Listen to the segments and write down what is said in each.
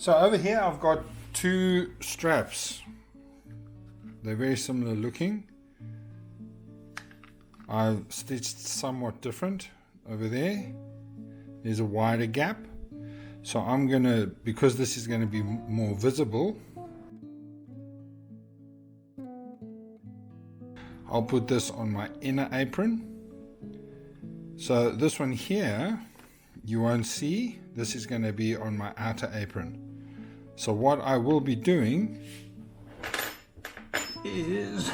So over here I've got two straps. They're very similar looking. I've stitched somewhat different over there. There's a wider gap. So I'm gonna, because this is gonna be more visible, I'll put this on my inner apron. So this one here, you won't see. This is gonna be on my outer apron. So what I will be doing is,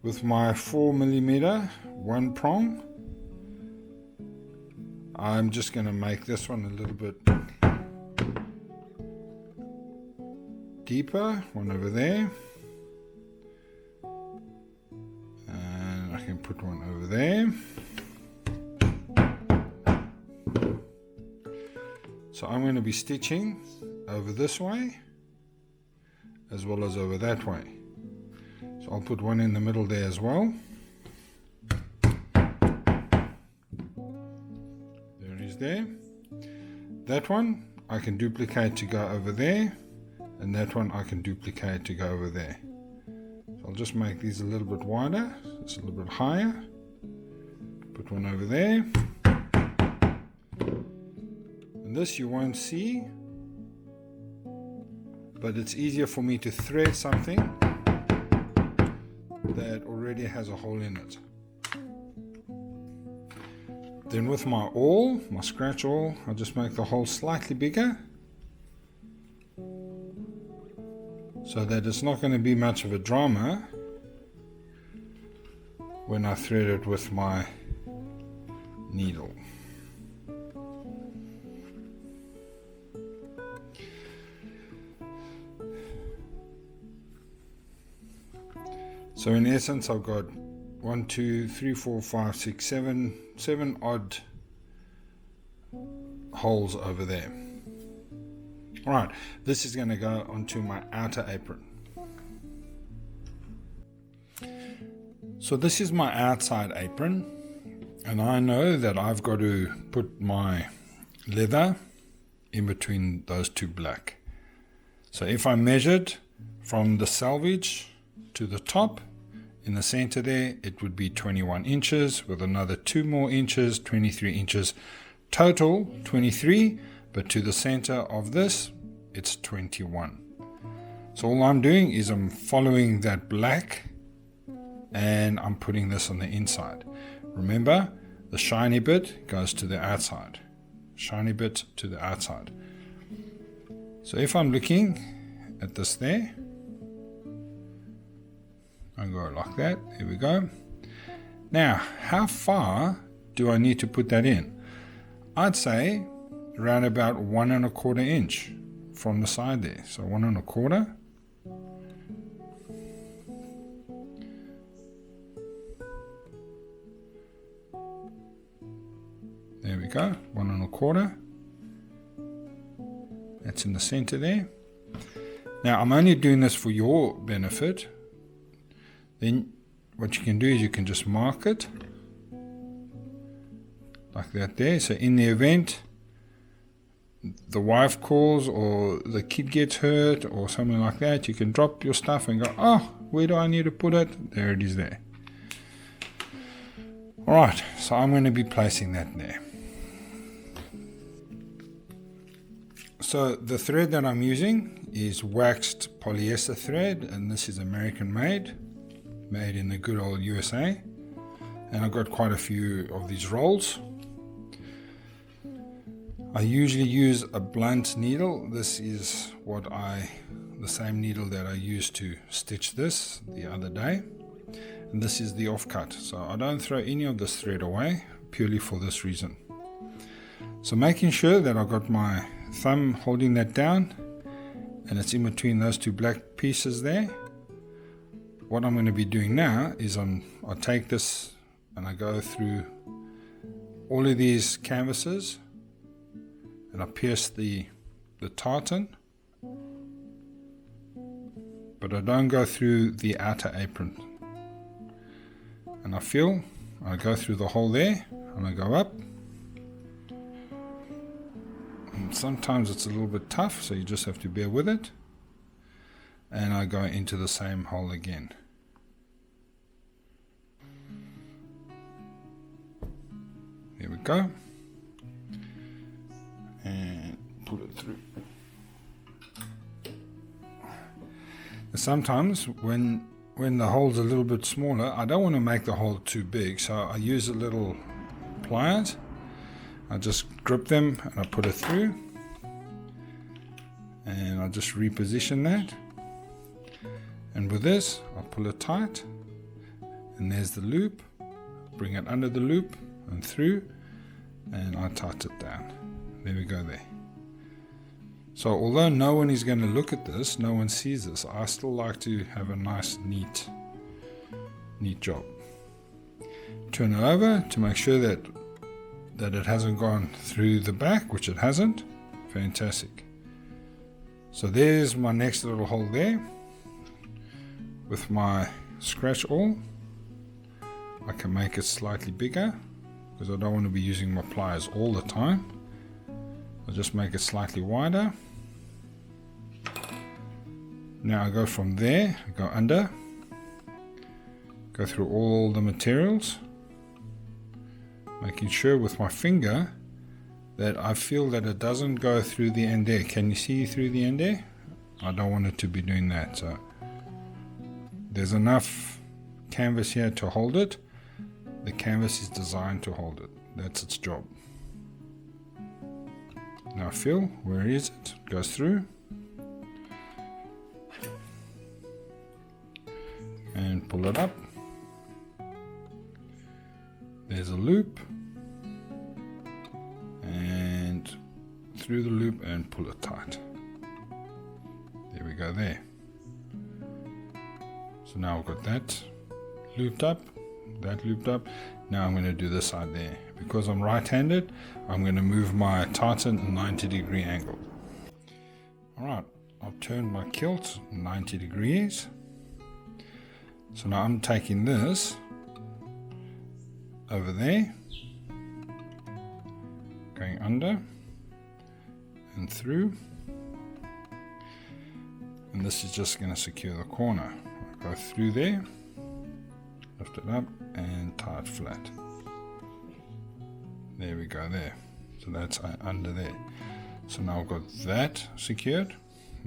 with my 4mm one prong, I'm just going to make this one a little bit deeper, one over there, and I can put one over there. So I'm going to be stitching over this way as well as over that way. So I'll put one in the middle there as well. There it is there. That one I can duplicate to go over there, and that one I can duplicate to go over there. So I'll just make these a little bit wider, just a little bit higher. Put one over there. And this you won't see, but it's easier for me to thread something that already has a hole in it. Then with my awl, my scratch awl, I'll just make the hole slightly bigger so that it's not going to be much of a drama when I thread it with my needle. So in essence, I've got 1, 2, 3, 4, 5, 6, 7 odd holes over there. Alright, this is going to go onto my outer apron. So this is my outside apron, and I know that I've got to put my leather in between those two black. So if I measured from the selvage to the top, in the center there, it would be 21 inches with another 2 more inches, 23 inches, total 23, but to the center of this, it's 21. So all I'm doing is I'm following that black and I'm putting this on the inside. Remember, the shiny bit goes to the outside. Shiny bit to the outside. So if I'm looking at this there, I go like that. Here we go. Now, how far do I need to put that in? I'd say around about 1 1/4 inch from the side there. So 1 1/4. There we go. 1 1/4. That's in the center there. Now, I'm only doing this for your benefit. Then what you can do is you can just mark it like that there. So in the event the wife calls or the kid gets hurt or something like that, you can drop your stuff and go, oh, where do I need to put it? There it is there. Alright, so I'm going to be placing that there. So the thread that I'm using is waxed polyester thread, and this is American made in the good old USA, and I've got quite a few of these rolls. I usually use a blunt needle. This is the same needle that I used to stitch this the other day, and this is the offcut, so I don't throw any of this thread away purely for this reason. So making sure that I've got my thumb holding that down and it's in between those two black pieces there. What I'm going to be doing now is I take this and I go through all of these canvases and I pierce the tartan, but I don't go through the outer apron. And I go through the hole there and I go up sometimes it's a little bit tough, so you just have to bear with it. And I go into the same hole again. There we go. And pull it through. Sometimes when the hole's a little bit smaller, I don't want to make the hole too big, so I use a little pliers. I just grip them and I put it through, and I just reposition that, and with this I pull it tight, and there's the loop. Bring it under the loop and through, and I tighten it down. There we go there. So although no one is going to look at this, no one sees this, I still like to have a nice neat job. Turn it over to make sure that it hasn't gone through the back, which it hasn't. Fantastic. So there's my next little hole there. With my scratch awl, I can make it slightly bigger because I don't want to be using my pliers all the time. I'll just make it slightly wider. Now I go from there, I go under, go through all the materials, making sure with my finger that I feel that it doesn't go through the end there. Can you see through the end there? I don't want it to be doing that. So there's enough canvas here to hold it. The canvas is designed to hold it. That's its job. Now feel, where is it? It goes through. And pull it up. There's a loop. And through the loop and pull it tight. There we go there. So now I've got that looped up, that looped up. Now I'm going to do this side there. Because I'm right-handed, I'm going to move my tartan 90-degree angle. Alright, I've turned my kilt 90 degrees. So now I'm taking this over there, going under and through, and this is just going to secure the corner. I go through there, lift it up and tie it flat. There we go there. So that's under there. So now I've got that secured,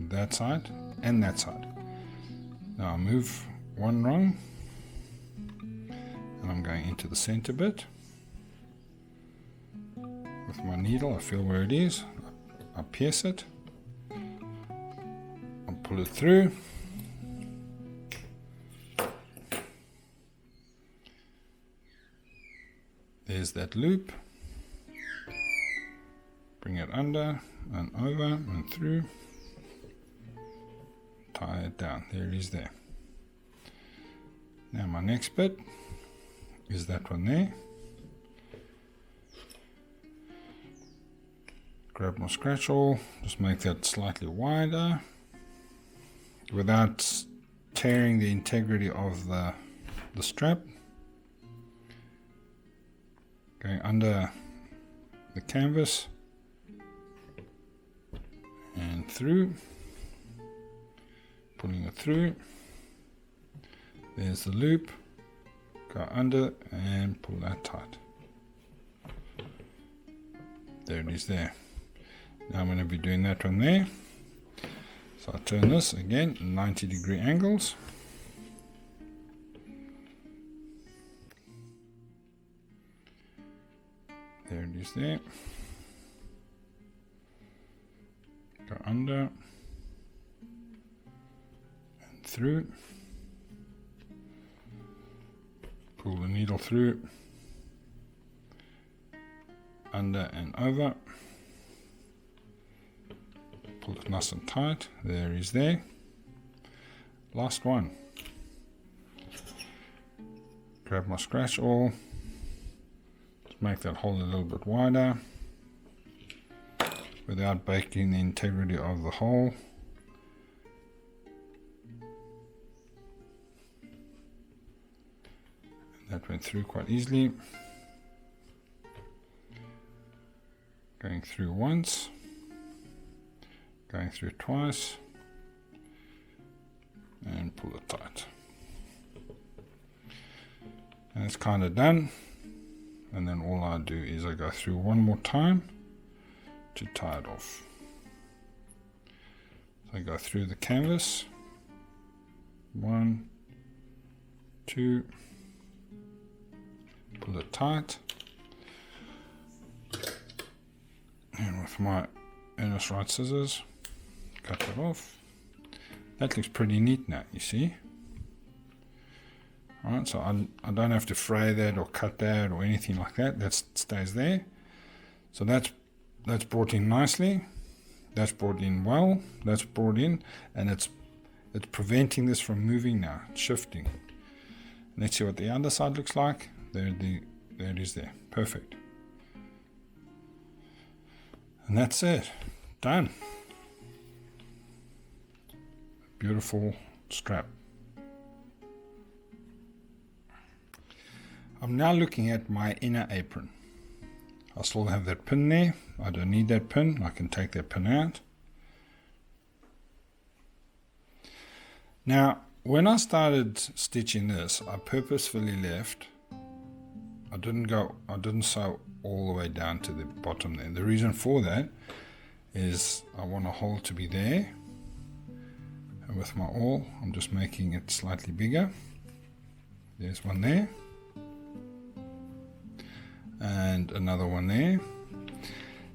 that side and that side. Now I move one rung and I'm going into the center bit. With my needle I feel where it is. I pierce it. I pull it through. There's that loop. Bring it under and over and through. Tie it down. There it is there. Now my next bit is that one there. Grab my scratch awl, just make that slightly wider without tearing the integrity of the strap. Going under the canvas and through, pulling it through. There's the loop, go under and pull that tight. There it is there. Now I'm going to be doing that one there. So I turn this again 90-degree angles. There it is there. Go under and through. Pull the needle through, under and over, pull it nice and tight. There is there. Last one. Grab my scratch awl, just make that hole a little bit wider without breaking the integrity of the hole. That went through quite easily. Going through once, going through twice and pull it tight. And it's kind of done. And then all I do is I go through one more time to tie it off. So I go through the canvas, 1, 2, pull it tight, and with my Ernest Wright scissors, cut it off. That looks pretty neat now, you see. Alright, so I don't have to fray that or cut that or anything like that. That stays there. So that's brought in nicely. That's brought in well. That's brought in, and it's preventing this from moving now. It's shifting. Let's see what the other side looks like. There it is there. Perfect. And that's it. Done. Beautiful strap. I'm now looking at my inner apron. I still have that pin there. I don't need that pin. I can take that pin out. Now, when I started stitching this, I purposefully left. I didn't sew all the way down to the bottom there. The reason for that is I want a hole to be there. And with my awl, I'm just making it slightly bigger. There's one there. And another one there.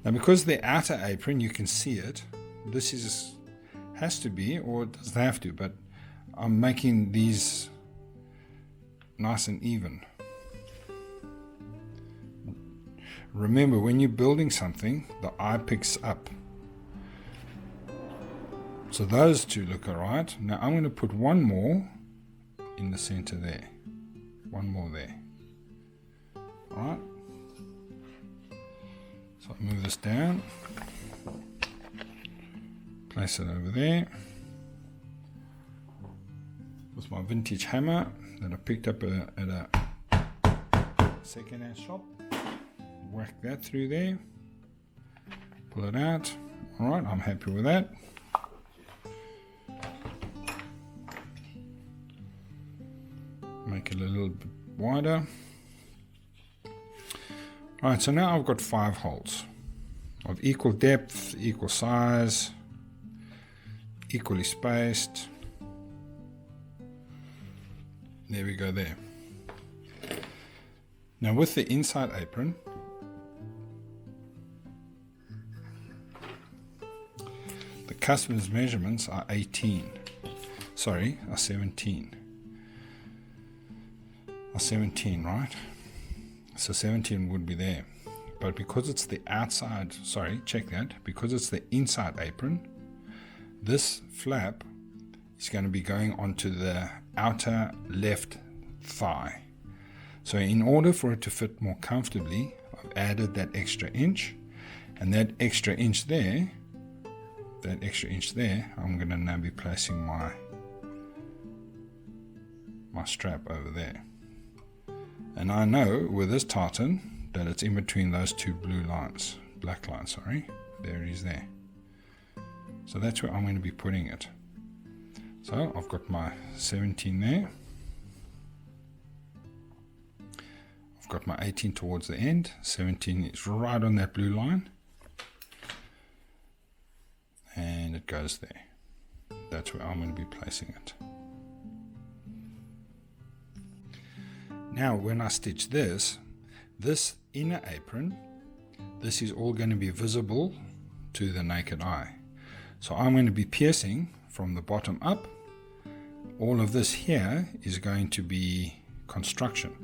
Now, because the outer apron, you can see it. This has to be, or it doesn't have to, but I'm making these nice and even. Remember, when you're building something, the eye picks up. So those two look alright. Now I'm going to put one more in the center there. One more there. Alright. So I'll move this down, place it over there with my vintage hammer that I picked up at a second-hand shop. Whack that through there, pull it out. Alright, I'm happy with that. Make it a little bit wider. Alright, so now I've got 5 holes of equal depth, equal size, equally spaced. There we go there. Now with the inside apron, the customer's measurements are 17. Are 17, right? So 17 would be there. But because it's the outside, check that. Because it's the inside apron, this flap is going to be going onto the outer left thigh. So in order for it to fit more comfortably, I've added that extra inch. And that extra inch there, I'm going to now be placing my strap over there. And I know with this tartan that it's in between those two black lines, there it is there. So that's where I'm going to be putting it. So I've got my 17 there. I've got my 18 towards the end. 17 is right on that blue line. And it goes there. That's where I'm going to be placing it. Now when I stitch this inner apron, this is all going to be visible to the naked eye. So I'm going to be piercing from the bottom up. All of this here is going to be construction.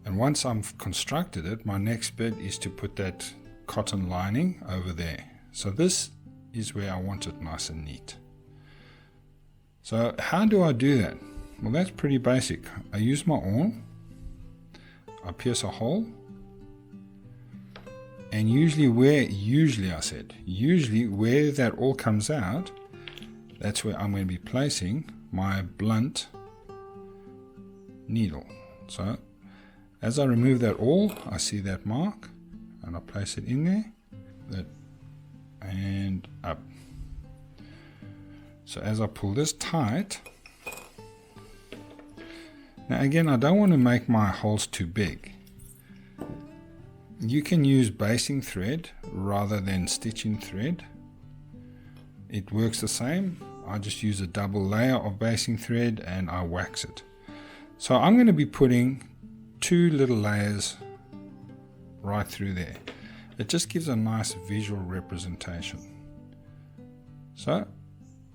And once I've constructed it, my next bit is to put that cotton lining over there. So this is where I want it nice and neat. So how do I do that? Well, that's pretty basic. I use my awl. I pierce a hole, and usually where that all comes out, that's where I'm going to be placing my blunt needle. So as I remove that awl, I see that mark and I place it in there, and up. So as I pull this tight, now again, I don't want to make my holes too big. You can use basting thread rather than stitching thread. It works the same. I just use a double layer of basting thread and I wax it. So I'm going to be putting 2 little layers right through there. It just gives a nice visual representation. So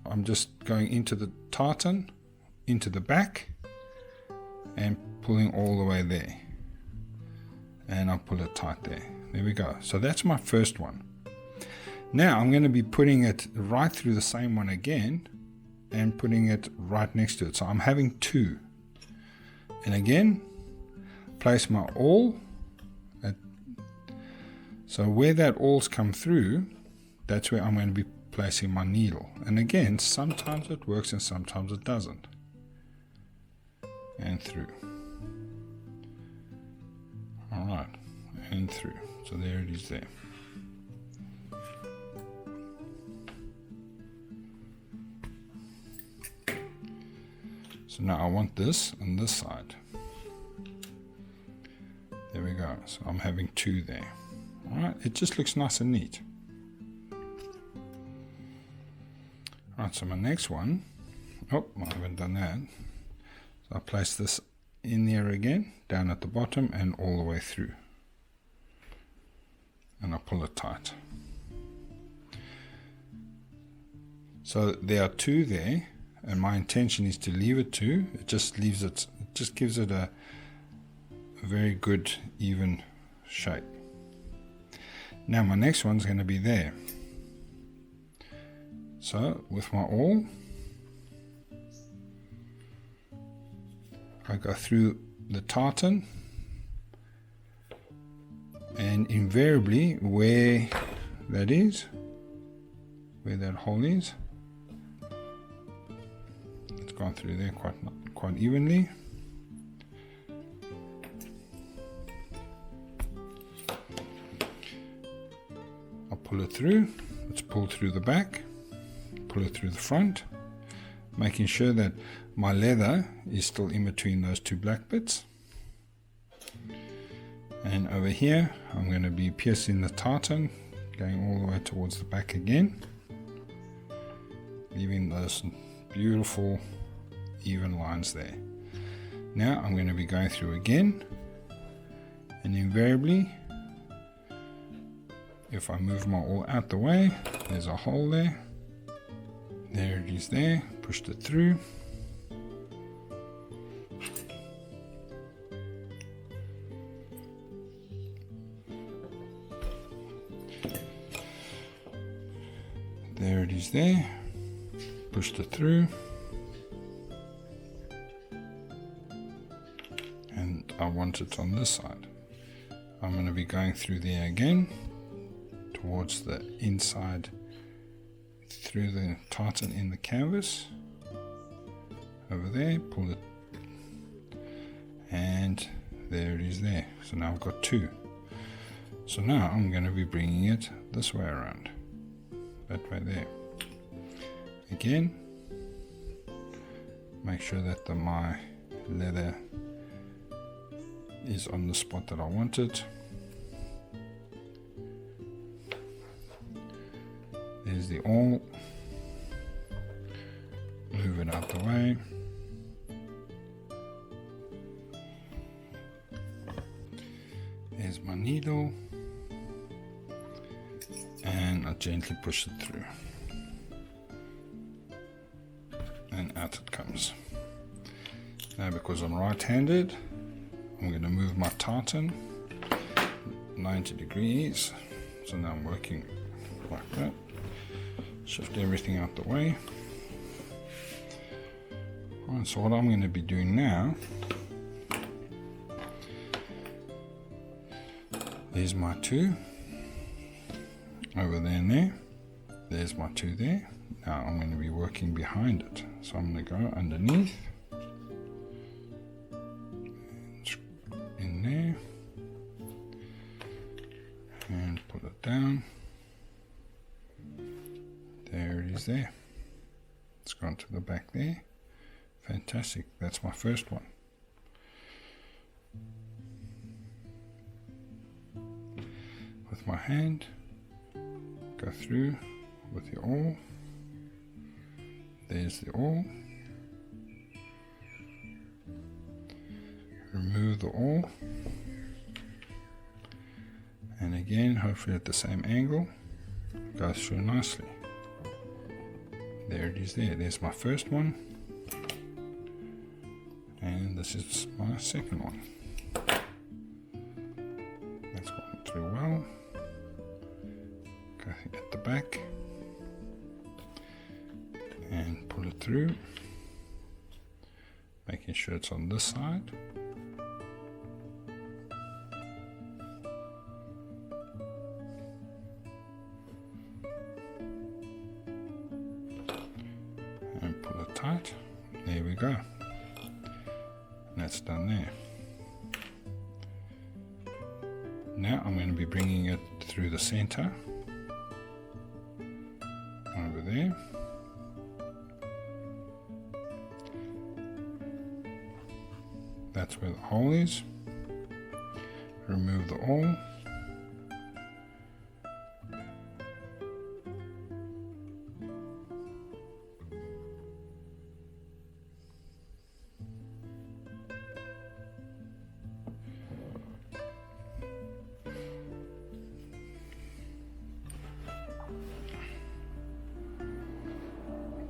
I'm just going into the tartan, into the back, and pulling all the way there. And I'll pull it tight there. There we go. So that's my first one. Now I'm going to be putting it right through the same one again and putting it right next to it. So I'm having 2. And again, place my awl. So where that awl's come through, that's where I'm going to be placing my needle. And again, sometimes it works and sometimes it doesn't. And through. Alright, and through. So there it is there. So now I want this on this side. There we go. So I'm having 2 there. Alright, it just looks nice and neat. Alright, so my next one, oh, I haven't done that. So I place this in there again, down at the bottom and all the way through. And I pull it tight. So there are 2 there, and my intention is to leave it 2. It just leaves it, it just gives it a very good even shape. Now my next one's going to be there. So with my awl, I go through the tartan, and invariably where that is, where that hole is, it's gone through there quite evenly. I'll pull it through. Let's pull through the back, pull it through the front, making sure that my leather is still in between those 2 black bits. And over here I'm going to be piercing the tartan, going all the way towards the back again, leaving those beautiful even lines there. Now I'm going to be going through again, and invariably if I move my awl out the way, there's a hole there. There it is there, pushed it through. There it is there, pushed it through. And I want it on this side. I'm going to be going through there again, towards the inside, through the tartan in the canvas, over there, pull it, and there it is there. So now I've got 2. So now I'm going to be bringing it this way around, that way there. Again, make sure that my leather is on the spot that I want it. There's the awl. Move it out the way. There's my needle. And I gently push it through. And out it comes. Now because I'm right-handed, I'm going to move my tartan 90 degrees. So now I'm working like that. Shift everything out the way. Alright, so what I'm going to be doing now, there's my 2 over there and there. There's my 2 there. Now I'm going to be working behind it. So I'm going to go underneath, in there, and put it down. There it is there. It's gone to the back there. Fantastic. That's my first one. With my hand, go through with the awl. There's the awl. Remove the awl. And again, hopefully at the same angle, goes through nicely. There it is there. There's my first one. And this is my second one. That's gone through well. Go at the back. And pull it through. Making sure it's on this side. And pull it tight. There we go. That's done there. Now I'm going to be bringing it through the center. Over there. That's where the hole is. Remove the awl.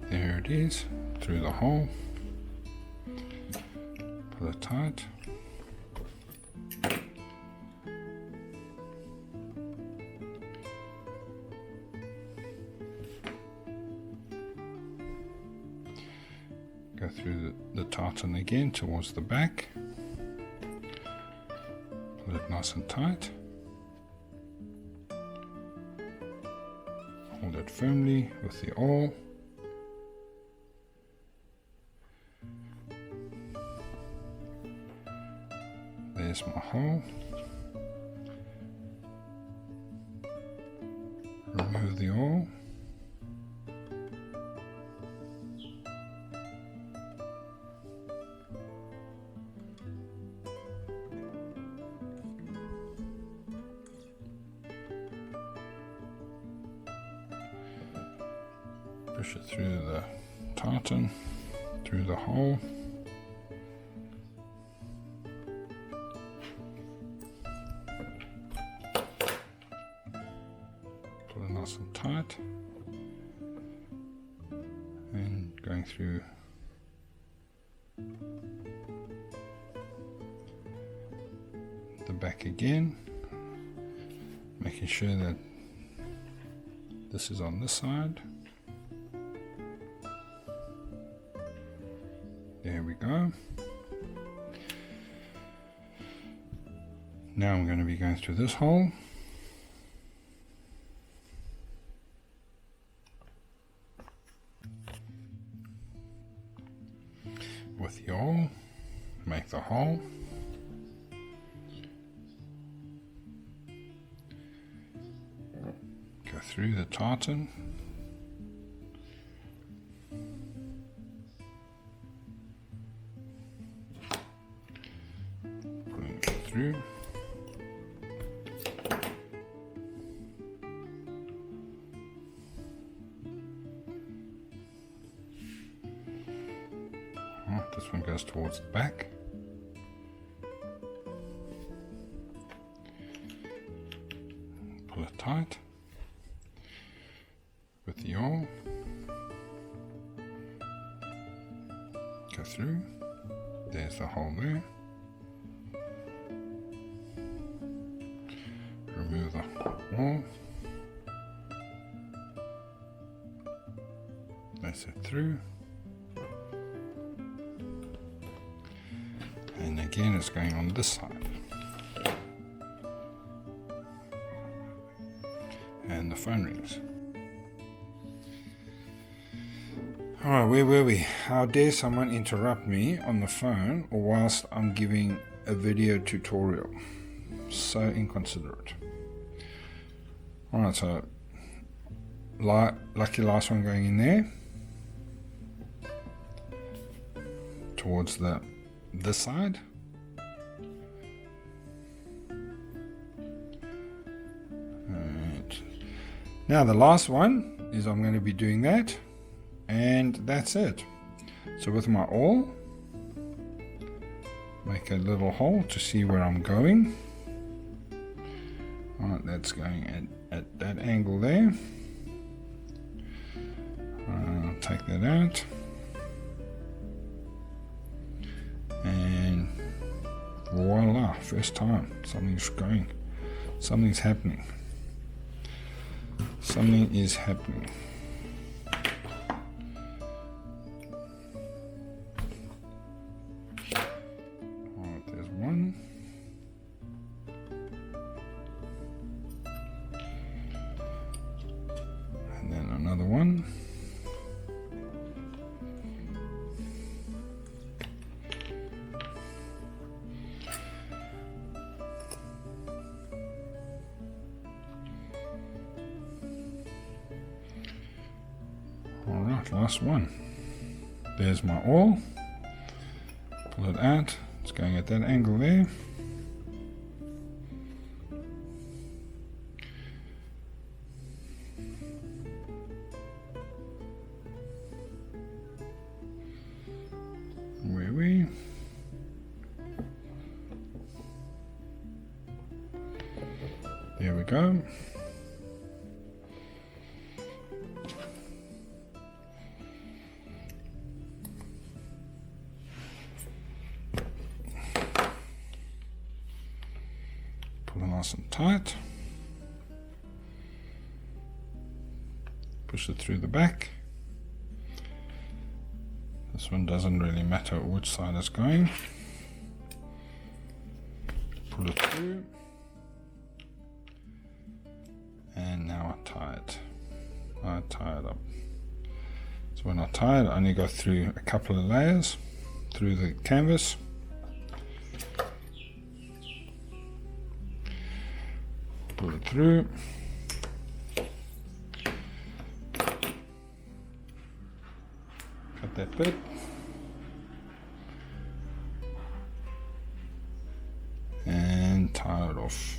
There it is, through the hole. Pull it tight. Go through the tartan again towards the back. Pull it nice and tight. Hold it firmly with the awl. There's my hole. Remove the awl. Push it through the tartan, through the hole. Pull it nice and tight. And going through the back again, making sure that this is on this side. There we go. Now I'm going to be going through this hole. With the awl, make the hole. Go through the tartan. Pulling it through. This one goes towards the back. Pull it tight with the awl. Go through. There's the hole there. Remove the awl. Place it through. And again, it's going on this side. And the phone rings. Alright, where were we? How dare someone interrupt me on the phone or whilst I'm giving a video tutorial? So inconsiderate. Alright, so lucky last one going in there. towards this side. Right. Now the last one is I'm going to be doing that, and that's it. So with my awl, make a little hole to see where I'm going. Alright, that's going at that angle there. I'll take that out. And voila, first time. Something's going. Something's happening. Something is happening. Alright, there's one. And then another one. Alright, last one. There's my awl. Pull it out. It's going at that angle there. Where we? There we go. Pull it nice and tight. Push it through the back. This one doesn't really matter which side it's going. Pull it through. And now I tie it. I tie it up. So when I tie it, I only go through a couple of layers through the canvas. Pull it through. Cut that bit. And tie it off.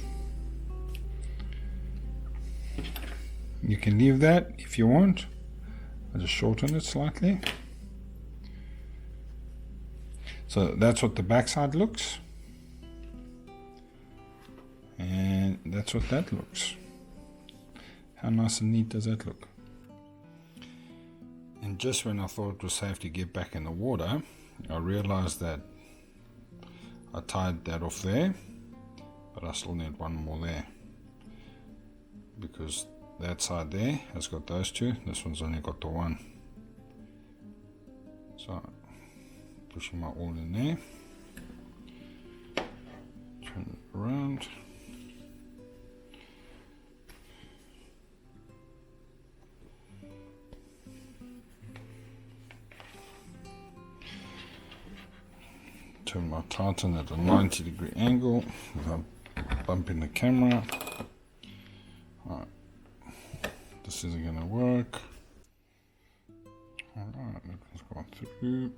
You can leave that if you want. I just shorten it slightly. So that's what the back side looks. And that's what that looks. How nice and neat does that look? And just when I thought it was safe to get back in the water, I realized that I tied that off there, but I still need one more there, because that side there has got those two, this one's only got the one. So pushing my awl in there, turn it around. Turn my tartan at a 90-degree angle without bumping the camera. Alright, this isn't going to work. Alright, let's go through.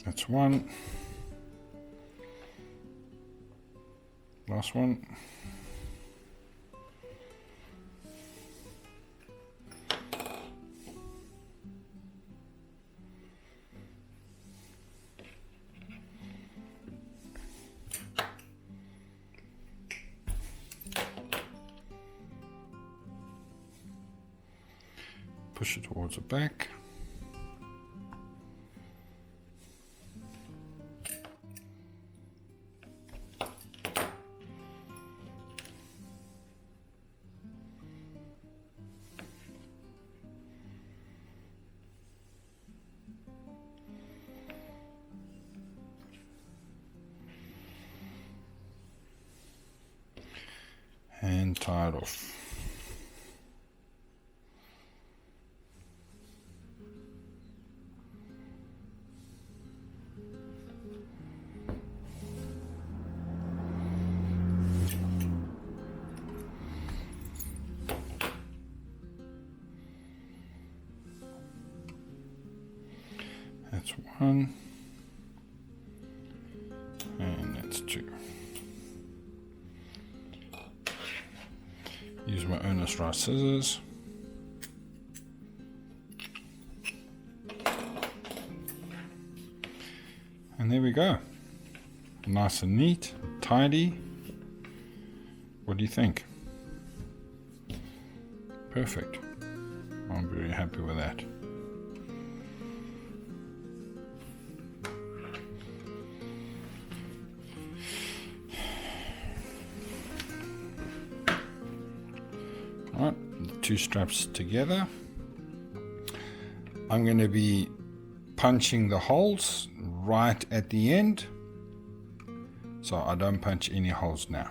That's one. Last one. Push it towards the back. And tie it off. 1. And that's 2. Use my Ernest Rice scissors. And there we go. Nice and neat, tidy. What do you think? Perfect. I'm very happy with that. Alright, the two straps together. I'm going to be punching the holes right at the end, so I don't punch any holes now.